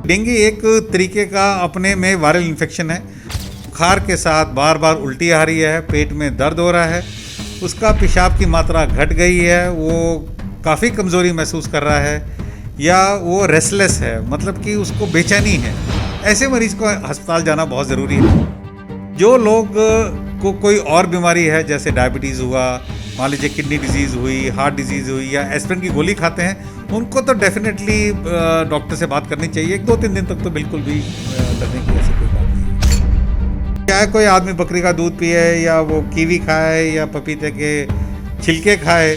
Dengue एक तरीके का अपने में वायरल इन्फेक्शन है। बुखार के साथ बार बार उल्टी आ रही है, पेट में दर्द हो रहा है, उसका पेशाब की मात्रा घट गई है, वो काफ़ी कमज़ोरी महसूस कर रहा है या वो रेस्टलेस है, मतलब कि उसको बेचैनी है। ऐसे मरीज़ को अस्पताल जाना बहुत ज़रूरी है। जो लोग को कोई और बीमारी है, जैसे डायबिटीज़ हुआ, मान लीजिए किडनी डिजीज़ हुई, हार्ट डिजीज़ हुई या एस्पिरिन की गोली खाते हैं, उनको तो डेफिनेटली डॉक्टर से बात करनी चाहिए। 2-3 दिन तक तो बिल्कुल भी डरने की ऐसी कोई बात नहीं। चाहे कोई आदमी बकरी का दूध पिए या वो कीवी खाए या पपीते के छिलके खाए,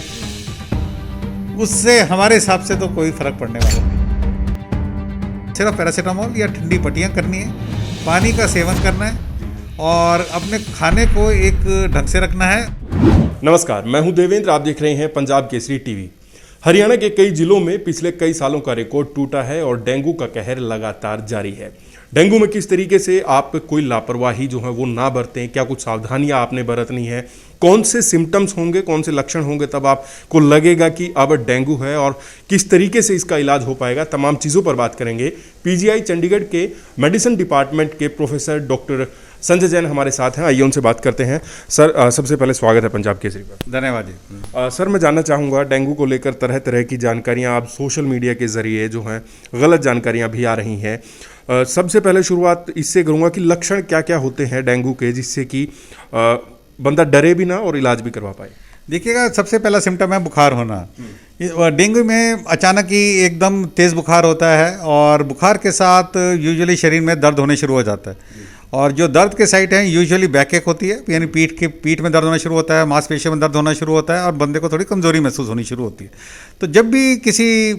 उससे हमारे हिसाब से तो कोई फ़र्क पड़ने वाला नहीं। सिर्फ पैरासीटामोल या ठंडी पट्टियाँ करनी है, पानी का सेवन करना है और अपने खाने को एक ढंग से रखना है। नमस्कार, मैं हूं देवेंद्र। आप देख रहे हैं पंजाब केसरी टीवी। हरियाणा के कई जिलों में पिछले कई सालों का रिकॉर्ड टूटा है और डेंगू का कहर लगातार जारी है। डेंगू में किस तरीके से आप कोई लापरवाही जो है वो ना बरतें, क्या कुछ सावधानियां आपने बरतनी है, कौन से सिम्टम्स होंगे, कौन से लक्षण होंगे तब आपको लगेगा कि अब डेंगू है और किस तरीके से इसका इलाज हो पाएगा, तमाम चीज़ों पर बात करेंगे। पीजीआई चंडीगढ़ के मेडिसिन डिपार्टमेंट के प्रोफेसर डॉक्टर संजय जैन हमारे साथ हैं। आइए उनसे बात करते हैं। सर, सबसे पहले स्वागत है पंजाब केसरी पर। धन्यवाद जी। सर, मैं जानना चाहूँगा, डेंगू को लेकर तरह तरह की जानकारियाँ आप सोशल मीडिया के ज़रिए जो हैं गलत जानकारियाँ भी आ रही हैं। सबसे पहले शुरुआत इससे करूँगा कि लक्षण क्या क्या होते हैं डेंगू के, जिससे कि बंदा डरे भी ना और इलाज भी करवा पाए। देखिएगा, सबसे पहला सिम्टम है बुखार होना। डेंगू में अचानक ही एकदम तेज़ बुखार होता है और बुखार के साथ यूजुअली शरीर में दर्द होने शुरू हो जाता है। और जो दर्द के साइट हैं यूजुअली बैक एक होती है, यानी पीठ में दर्द होना शुरू होता है, मांसपेशियों में दर्द होना शुरू होता है और बंदे को थोड़ी कमज़ोरी महसूस होनी शुरू होती है। तो जब भी किसी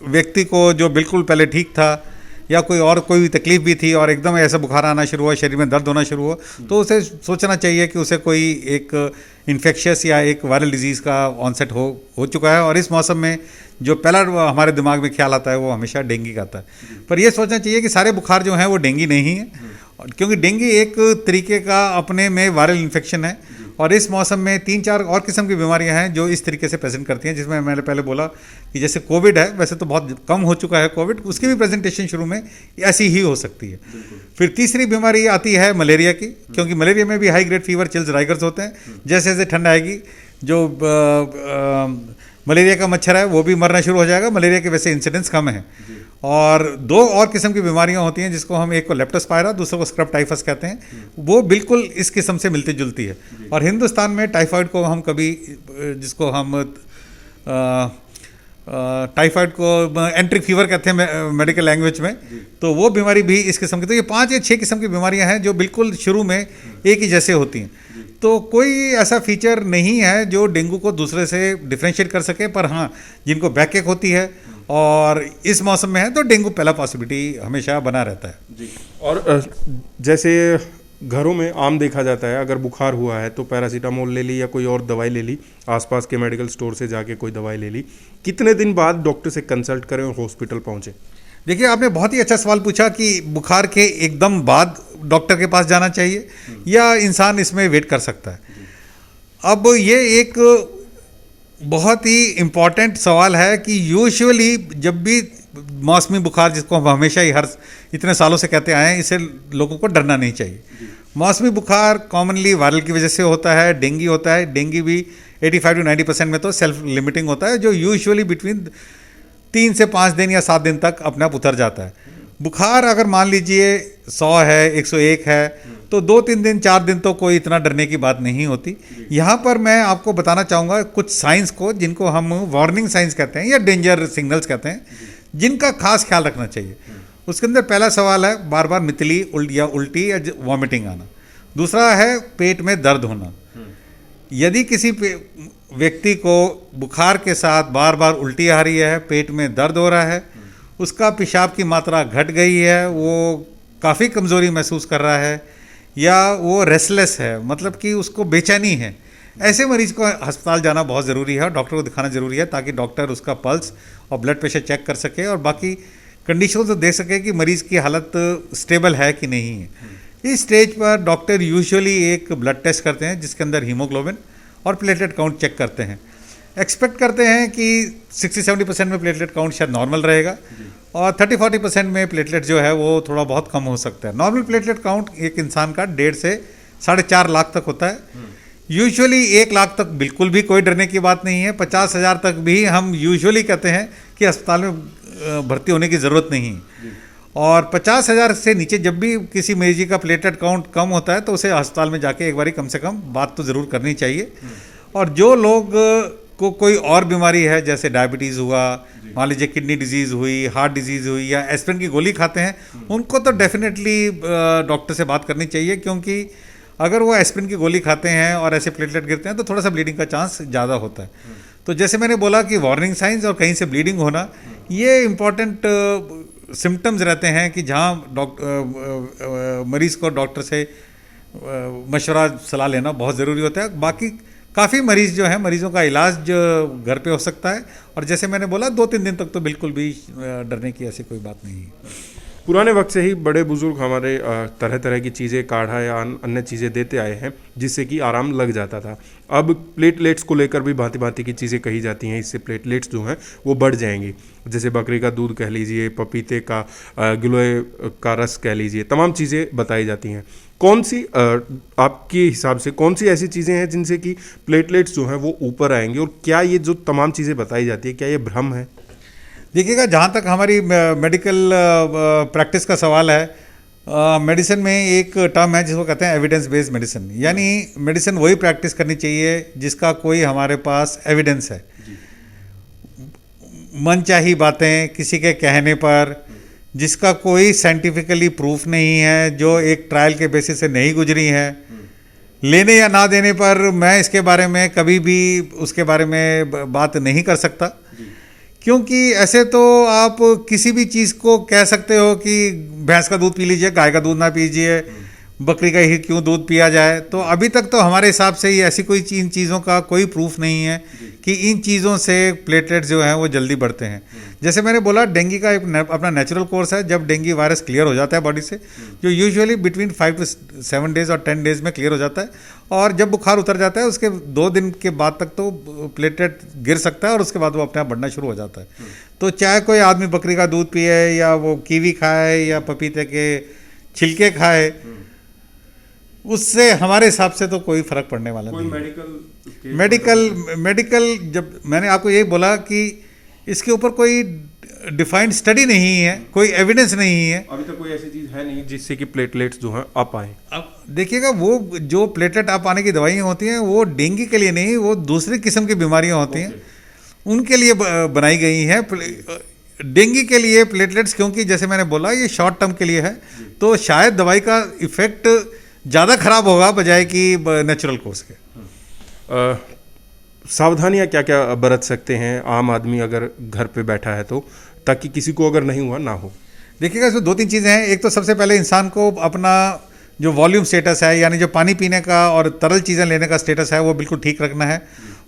व्यक्ति को जो बिल्कुल पहले ठीक था या कोई भी तकलीफ भी थी और एकदम ऐसा बुखार आना शुरू हुआ, शरीर में दर्द होना शुरू हुआ, तो उसे सोचना चाहिए कि उसे कोई एक इन्फेक्शियस या एक वायरल डिजीज़ का ऑनसेट हो चुका है। और इस मौसम में जो पहला हमारे दिमाग में ख्याल आता है वो हमेशा डेंगू का आता है। पर यह सोचना चाहिए कि सारे बुखार जो हैं वो डेंगू नहीं है, क्योंकि डेंगू एक तरीके का अपने में वायरल इन्फेक्शन है। और इस मौसम में 3-4 और किस्म की बीमारियां हैं जो इस तरीके से प्रेजेंट करती हैं, जिसमें मैंने पहले बोला कि जैसे कोविड है, वैसे तो बहुत कम हो चुका है कोविड, उसकी भी प्रेजेंटेशन शुरू में ऐसी ही हो सकती है। फिर तीसरी बीमारी आती है मलेरिया की, क्योंकि मलेरिया में भी high grade fever, chills, rigors होते हैं। जैसे जैसे ठंड आएगी, जो मलेरिया का मच्छर है वो भी मरना शुरू हो जाएगा। मलेरिया के वैसे इंसिडेंस कम है। और 2 और किस्म की बीमारियां होती हैं, जिसको हम, एक को लेप्टोस्पायरा, दूसरे को स्क्रब टाइफस कहते हैं। वो बिल्कुल इस किस्म से मिलती जुलती है। और हिंदुस्तान में टाइफाइड को हम कभी, जिसको हम टाइफाइड को एंट्रिक फीवर कहते हैं मेडिकल लैंग्वेज में, तो वो बीमारी भी इस किस्म की। तो ये 5 या 6 किस्म की बीमारियां हैं जो बिल्कुल शुरू में एक ही जैसे होती हैं। तो कोई ऐसा फीचर नहीं है जो डेंगू को दूसरे से डिफ्रेंशिएट कर सके। पर हाँ, जिनको बैकएक होती है और इस मौसम में है, तो डेंगू पहला पॉसिबिलिटी हमेशा बना रहता है जी। और जैसे घरों में आम देखा जाता है, अगर बुखार हुआ है तो पैरासीटामोल ले ली या कोई और दवाई ले ली, आसपास के मेडिकल स्टोर से जाके कोई दवाई ले ली, कितने दिन बाद डॉक्टर से कंसल्ट करें और हॉस्पिटल पहुंचे? देखिए, आपने बहुत ही अच्छा सवाल पूछा कि बुखार के एकदम बाद डॉक्टर के पास जाना चाहिए या इंसान इसमें वेट कर सकता है। अब ये एक बहुत ही इम्पॉर्टेंट सवाल है कि यूजुअली जब भी मौसमी बुखार, जिसको हम हमेशा ही हर इतने सालों से कहते आए हैं, इससे लोगों को डरना नहीं चाहिए। मौसमी बुखार कॉमनली वायरल की वजह से होता है। डेंगू होता है। डेंगू भी 85 to 90% में तो सेल्फ लिमिटिंग होता है, जो यूजुअली बिटवीन 3 से 5 दिन या 7 दिन तक अपने आप उतर जाता है। बुखार अगर मान लीजिए 100 है, 101 है, तो 2-3 दिन, 4 दिन तो कोई इतना डरने की बात नहीं होती। यहाँ पर मैं आपको बताना चाहूँगा कुछ साइंस को, जिनको हम वार्निंग साइंस कहते हैं या डेंजर सिग्नल्स कहते हैं, जिनका खास ख्याल रखना चाहिए। उसके अंदर पहला सवाल है बार बार मितली या उल्टी या वॉमिटिंग आना। दूसरा है पेट में दर्द होना। यदि किसी व्यक्ति को बुखार के साथ बार बार उल्टी आ रही है, पेट में दर्द हो रहा है, उसका पेशाब की मात्रा घट गई है, वो काफ़ी कमज़ोरी महसूस कर रहा है या वो रेस्टलेस है, मतलब कि उसको बेचैनी है, ऐसे मरीज़ को अस्पताल जाना बहुत ज़रूरी है, डॉक्टर को दिखाना ज़रूरी है, ताकि डॉक्टर उसका पल्स और ब्लड प्रेशर चेक कर सके और बाकी कंडीशन तो देख सके कि मरीज़ की हालत स्टेबल है कि नहीं है। इस स्टेज पर डॉक्टर यूजुअली एक ब्लड टेस्ट करते हैं, जिसके अंदर हीमोग्लोबिन और प्लेटलेट काउंट चेक करते हैं। एक्सपेक्ट करते हैं कि 60-70% में प्लेटलेट काउंट शायद नॉर्मल रहेगा और 30-40% में प्लेटलेट जो है वो थोड़ा बहुत कम हो सकता है। नॉर्मल प्लेटलेट काउंट एक इंसान का 1.5 से 4.5 लाख तक होता है। यूजुअली 1 लाख तक बिल्कुल भी कोई डरने की बात नहीं है। 50,000 तक भी हम यूजुअली कहते हैं कि अस्पताल में भर्ती होने की ज़रूरत नहीं। और 50,000 से नीचे जब भी किसी मरीज का प्लेटलेट काउंट कम होता है तो उसे अस्पताल में जाके एक बारी कम से कम बात तो ज़रूर करनी चाहिए। और जो लोग को कोई और बीमारी है जैसे डायबिटीज़ हुआ, मान लीजिए किडनी डिजीज़ हुई, हार्ट डिजीज़ हुई या एस्पिरिन की गोली खाते हैं, उनको तो डेफिनेटली डॉक्टर से बात करनी चाहिए, क्योंकि अगर वो एस्पिरिन की गोली खाते हैं और ऐसे प्लेटलेट गिरते हैं तो थोड़ा सा ब्लीडिंग का चांस ज़्यादा होता है। तो जैसे मैंने बोला कि वार्निंग साइंस और कहीं से ब्लीडिंग होना ये इम्पॉर्टेंट सिम्टम्स रहते हैं कि जहाँ मरीज़ को डॉक्टर से मशवरा सलाह लेना बहुत ज़रूरी होता है। बाकी काफ़ी मरीज़ जो हैं, मरीज़ों का इलाज घर पे हो सकता है और जैसे मैंने बोला 2-3 दिन तक तो बिल्कुल भी डरने की ऐसी कोई बात नहीं है। पुराने वक्त से ही बड़े बुजुर्ग हमारे तरह तरह की चीज़ें, काढ़ा या अन्य चीज़ें देते आए हैं जिससे कि आराम लग जाता था। अब प्लेटलेट्स को लेकर भी भांति भांति की चीज़ें कही जाती हैं, इससे प्लेटलेट्स जो हैं वो बढ़ जाएंगी। जैसे बकरी का दूध कह लीजिए, पपीते का गिलोय का रस कह लीजिए, तमाम चीज़ें बताई जाती हैं। कौन सी आपके हिसाब से कौन सी ऐसी चीज़ें हैं जिनसे कि प्लेटलेट्स जो हैं वो ऊपर आएंगे, और क्या ये जो तमाम चीज़ें बताई जाती है क्या ये भ्रम है? देखिएगा, जहाँ तक हमारी मेडिकल प्रैक्टिस का सवाल है, मेडिसिन में एक टर्म है जिसको कहते हैं एविडेंस बेस्ड मेडिसिन। यानी मेडिसिन वही प्रैक्टिस करनी चाहिए जिसका कोई हमारे पास एविडेंस है। मनचाही बातें किसी के कहने पर, जिसका कोई साइंटिफिकली प्रूफ नहीं है, जो एक ट्रायल के बेसिस से नहीं गुजरी है, लेने या ना देने पर मैं इसके बारे में कभी भी उसके बारे में बात नहीं कर सकता। क्योंकि ऐसे तो आप किसी भी चीज़ को कह सकते हो कि भैंस का दूध पी लीजिए, गाय का दूध ना पीजिए, बकरी का ही क्यों दूध पिया जाए। तो अभी तक तो हमारे हिसाब से ये ऐसी कोई इन चीज़ों का कोई प्रूफ नहीं है कि इन चीज़ों से प्लेटलेट्स जो हैं वो जल्दी बढ़ते हैं। जैसे मैंने बोला, डेंगू का एक अपना नेचुरल कोर्स है। जब डेंगू वायरस क्लियर हो जाता है बॉडी से, जो यूजुअली बिटवीन 5 to 7 डेज और 10 डेज में क्लियर हो जाता है, और जब बुखार उतर जाता है उसके 2 दिन के बाद तक तो प्लेटलेट गिर सकता है और उसके बाद वो अपने आप बढ़ना शुरू हो जाता है। तो चाहे कोई आदमी बकरी का दूध पिए या वो कीवी खाए या पपीते के छिलके खाए, उससे हमारे हिसाब से तो कोई फर्क पड़ने वाला नहीं। मेडिकल जब मैंने आपको ये बोला कि इसके ऊपर कोई डिफाइंड स्टडी नहीं है, कोई एविडेंस नहीं है, अभी तक कोई ऐसी चीज है नहीं जिससे कि प्लेटलेट्स जो हैं आ पाए। अब देखिएगा, वो जो प्लेटलेट आ पाने की दवाइयाँ होती हैं वो डेंगू के लिए नहीं, वो दूसरी किस्म की बीमारियाँ होती हैं, उनके लिए बनाई गई हैं। डेंगू के लिए प्लेटलेट्स, क्योंकि जैसे मैंने बोला ये शॉर्ट टर्म के लिए है, तो शायद दवाई का इफेक्ट ज़्यादा खराब होगा बजाय कि नेचुरल कोर्स के। सावधानियां क्या क्या बरत सकते हैं आम आदमी अगर घर पे बैठा है तो, ताकि किसी को अगर नहीं हुआ ना हो? देखिएगा, इसमें 2-3 चीज़ें हैं। एक तो सबसे पहले इंसान को अपना जो वॉल्यूम स्टेटस है, यानी जो पानी पीने का और तरल चीज़ें लेने का स्टेटस है, वो बिल्कुल ठीक रखना है।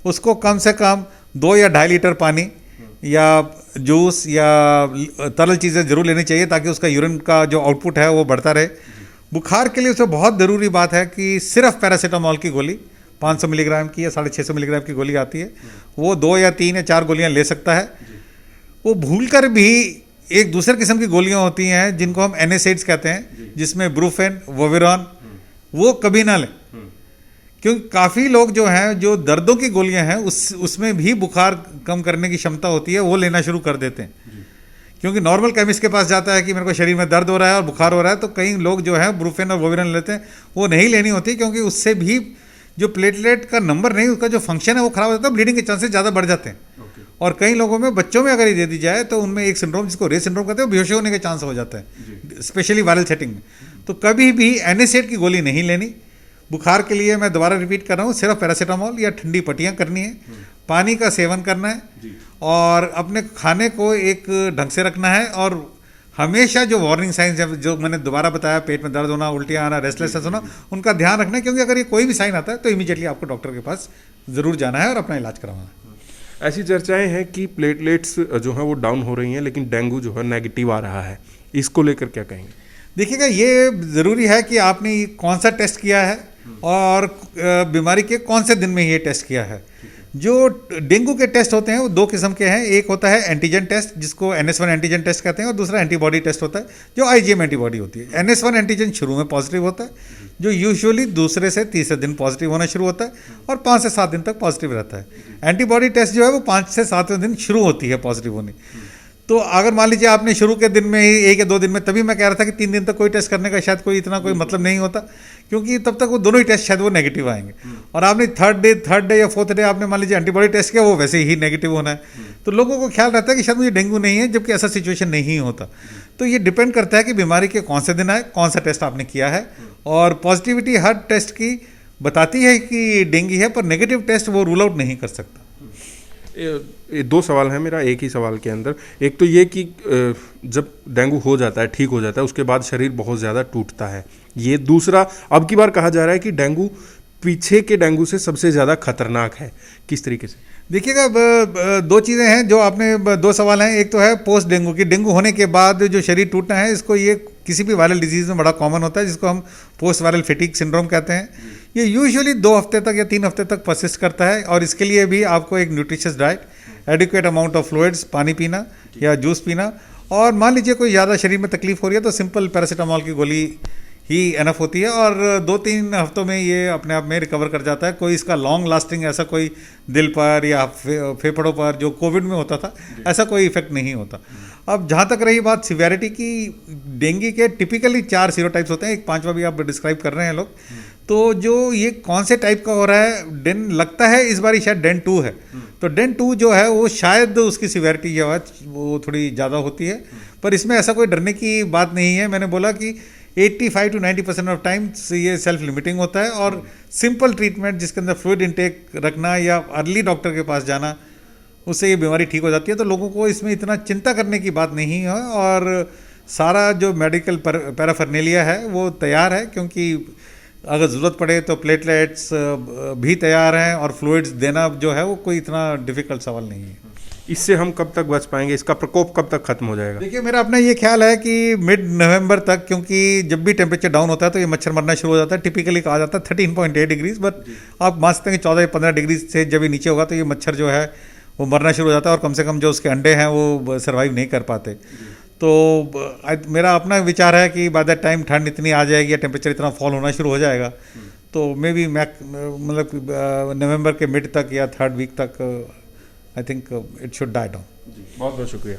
उसको कम से कम 2 या 2.5 लीटर पानी या जूस या तरल चीज़ें ज़रूर लेनी चाहिए ताकि उसका यूरिन का जो आउटपुट है वो बढ़ता रहे। बुखार के लिए उसमें बहुत ज़रूरी बात है कि सिर्फ पैरासीटामोल की गोली 500 मिलीग्राम की या 650 मिलीग्राम की गोली आती है, वो 2 या 3 या 4 गोलियां ले सकता है। वो भूलकर भी एक दूसरे किस्म की गोलियां होती हैं जिनको हम NSAIDs कहते हैं, जिसमें ब्रूफेन, वोविरॉन, वो कभी ना लें। क्योंकि काफ़ी लोग जो हैं, जो दर्दों की गोलियां हैं उसमें भी बुखार कम करने की क्षमता होती है, वो लेना शुरू कर देते हैं। क्योंकि नॉर्मल केमिस्ट के पास जाता है कि मेरे को शरीर में दर्द हो रहा है और बुखार हो रहा है, तो कई लोग जो है ब्रूफेन और वोविरॉन लेते हैं। वो नहीं लेनी होती, क्योंकि उससे भी जो प्लेटलेट का नंबर नहीं, उसका जो फंक्शन है वो खराब हो जाता है, ब्लीडिंग के चांसेस ज़्यादा बढ़ जाते हैं। और कई लोगों में, बच्चों में अगर ये दे दी जाए तो उनमें एक सिंड्रोम जिसको रे सिंड्रोम कहते हैं, बेहोश होने के चांस हो जाता है, स्पेशली वायरल सेटिंग में। तो कभी भी NSAID की गोली नहीं लेनी। बुखार के लिए मैं दोबारा रिपीट कर रहा हूँ, सिर्फ पैरासीटामोल या ठंडी पट्टियाँ करनी है, पानी का सेवन करना है और अपने खाने को एक ढंग से रखना है। और हमेशा जो वार्निंग साइंस है, जो मैंने दोबारा बताया, पेट में दर्द होना, उल्टियाँ आना, रेस्टलेसनेस होना, उनका ध्यान रखना है। क्योंकि अगर ये कोई भी साइन आता है तो इमीडिएटली आपको डॉक्टर के पास ज़रूर जाना है और अपना इलाज करवाना है। ऐसी चर्चाएं हैं कि प्लेटलेट्स जो है वो डाउन हो रही हैं, लेकिन डेंगू जो है नेगेटिव आ रहा है, इसको लेकर क्या कहेंगे? देखिएगा, ये ज़रूरी है कि आपने कौन सा टेस्ट किया है और बीमारी के कौन से दिन में ये टेस्ट किया है। जो डेंगू के टेस्ट होते हैं वो दो किस्म के हैं। एक होता है एंटीजन टेस्ट, जिसको NS1 एंटीजन टेस्ट कहते हैं, और दूसरा एंटीबॉडी टेस्ट होता है जो IgM एंटीबॉडी होती है। NS1 एंटीजन शुरू में पॉजिटिव होता है, जो यूजुअली दूसरे से तीसरे दिन पॉजिटिव होना शुरू होता है और 5 से 7 दिन तक पॉजिटिव रहता है। एंटीबॉडी टेस्ट जो है वो 5 से 7वें दिन शुरू होती है पॉजिटिव होनी। तो अगर मान लीजिए आपने शुरू के दिन में ही 1 या 2 दिन में, तभी मैं कह रहा था कि 3 दिन तक कोई टेस्ट करने का शायद कोई इतना कोई मतलब नहीं होता, क्योंकि तब तक वो दोनों ही टेस्ट शायद वो नेगेटिव आएंगे। और आपने थर्ड डे या फोर्थ डे आपने मान लीजिए एंटीबॉडी टेस्ट किया, वो वैसे ही नेगेटिव होना है। तो लोगों को ख्याल रहता है कि शायद मुझे डेंगू नहीं है, जबकि ऐसा सिचुएशन नहीं होता। तो ये डिपेंड करता है कि बीमारी के कौन से दिन आए, कौन सा टेस्ट आपने किया है, और पॉजिटिविटी हर टेस्ट की बताती है कि डेंगू है, पर नेगेटिव टेस्ट वो रूल आउट नहीं कर सकता। ये 2 सवाल हैं मेरा एक ही सवाल के अंदर। एक तो ये कि जब डेंगू हो जाता है, ठीक हो जाता है, उसके बाद शरीर बहुत ज़्यादा टूटता है। ये दूसरा, अब की बार कहा जा रहा है कि डेंगू पीछे के डेंगू से सबसे ज़्यादा खतरनाक है। किस तरीके से? देखिएगा, 2 चीज़ें हैं जो आपने 2 सवाल हैं। एक तो है पोस्ट डेंगू की, डेंगू होने के बाद जो शरीर टूटना है, इसको ये किसी भी वायरल डिजीज़ में बड़ा कॉमन होता है, जिसको हम पोस्ट वायरल फेटिग सिंड्रोम कहते हैं। ये यूजुअली 2 हफ्ते तक या 3 हफ्ते तक परसिस्ट करता है, और इसके लिए भी आपको एक nutritious diet, adequate amount of fluids, पानी पीना या जूस पीना, और मान लीजिए कोई ज़्यादा शरीर में तकलीफ हो रही है तो सिंपल पैरासीटामोल की गोली ही एनफ होती है, और 2-3 हफ्तों में ये अपने आप में रिकवर कर जाता है। कोई इसका लॉन्ग लास्टिंग ऐसा कोई दिल पर या फेफड़ों पर जो कोविड में होता था, ऐसा कोई इफेक्ट नहीं होता। अब जहाँ तक रही बात सिवियरिटी की, डेंगू के टिपिकली 4 सीरोटाइप्स होते हैं, एक 5वां भी आप डिस्क्राइब कर रहे हैं लोग। तो जो ये कौन से टाइप का हो रहा है, डेन लगता है इस बार शायद डेन 2 है। तो डेन 2 जो है वो शायद उसकी सिवियरिटी जो है वो थोड़ी ज़्यादा होती है, पर इसमें ऐसा कोई डरने की बात नहीं है। मैंने बोला कि 85 to 90% ऑफ टाइम्स ये सेल्फ लिमिटिंग होता है, और सिंपल ट्रीटमेंट जिसके अंदर फ्लूइड इंटेक रखना या अर्ली डॉक्टर के पास जाना, उससे ये बीमारी ठीक हो जाती है। तो लोगों को इसमें इतना चिंता करने की बात नहीं है, और सारा जो मेडिकल पैराफर्नेलिया है वो तैयार है, क्योंकि अगर ज़रूरत पड़े तो प्लेटलेट्स भी तैयार हैं, और फ्लूइड्स देना जो है वो कोई इतना डिफ़िकल्ट सवाल नहीं है। इससे हम कब तक बच पाएंगे? इसका प्रकोप कब तक खत्म हो जाएगा? देखिए, मेरा अपना ये ख्याल है कि मिड नवंबर तक, क्योंकि जब भी टेम्परेचर डाउन होता है तो ये मच्छर मरना शुरू हो जाता है। टिपिकली कहा जाता है 13.8 डिग्रीज, बट आप मान सकते हैं कि 14 या 15 डिग्री से जब ये नीचे होगा तो ये मच्छर जो है वो मरना शुरू हो जाता है, और कम से कम जो उसके अंडे हैं वो सर्वाइव नहीं कर पाते। तो मेरा अपना विचार है कि बाय दैट टाइम ठंड इतनी आ जाएगी या टेम्परेचर इतना फॉल होना शुरू हो जाएगा, तो मे बी मतलब नवंबर के मिड तक या 3rd वीक तक I think it should die down. बहुत बहुत शुक्रिया।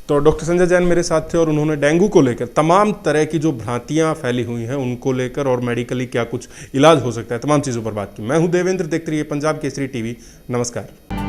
तो डॉक्टर संजय जैन मेरे साथ थे, और उन्होंने डेंगू को लेकर तमाम तरह की जो भ्रांतियां फैली हुई हैं उनको लेकर, और मेडिकली क्या कुछ इलाज हो सकता है, तमाम चीज़ों पर बात की। मैं हूं देवेंद्र, देखते रहिए पंजाब केसरी टीवी। नमस्कार।